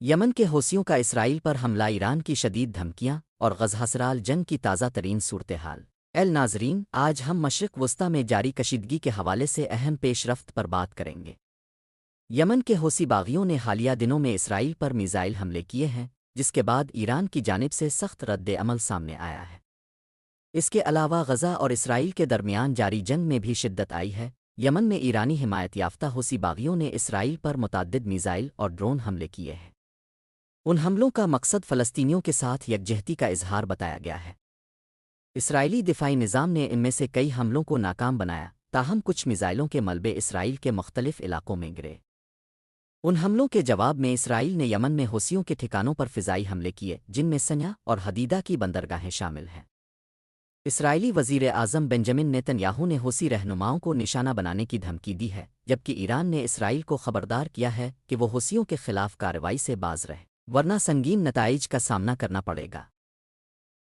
یمن کے حوثیوں کا اسرائیل پر حملہ، ایران کی شدید دھمکیاں اور غزہ جنگ کی تازہ ترین صورتحال۔ ناظرین، آج ہم مشرق وسطی میں جاری کشیدگی کے حوالے سے اہم پیش رفت پر بات کریں گے۔ یمن کے حوثی باغیوں نے حالیہ دنوں میں اسرائیل پر میزائل حملے کیے ہیں، جس کے بعد ایران کی جانب سے سخت رد عمل سامنے آیا ہے۔ اس کے علاوہ غزہ اور اسرائیل کے درمیان جاری جنگ میں بھی شدت آئی ہے۔ یمن میں ایرانی حمایت یافتہ حوثی باغیوں نے اسرائیل پر متعدد میزائل اور ڈرون حملے کیے ہیں۔ ان حملوں کا مقصد فلسطینیوں کے ساتھ یکجہتی کا اظہار بتایا گیا ہے۔ اسرائیلی دفاعی نظام نے ان میں سے کئی حملوں کو ناکام بنایا، تاہم کچھ میزائلوں کے ملبے اسرائیل کے مختلف علاقوں میں گرے۔ ان حملوں کے جواب میں اسرائیل نے یمن میں حوثیوں کے ٹھکانوں پر فضائی حملے کیے، جن میں سنیا اور حدیدہ کی بندرگاہیں شامل ہیں۔ اسرائیلی وزیر اعظم بنجمن نیتن یاہو نے حوثی رہنماؤں کو نشانہ بنانے کی دھمکی دی ہے، جبکہ ایران نے اسرائیل کو خبردار کیا ہے کہ وہ حوثیوں کے خلاف کارروائی سے باز رہے، ورنہ سنگین نتائج کا سامنا کرنا پڑے گا۔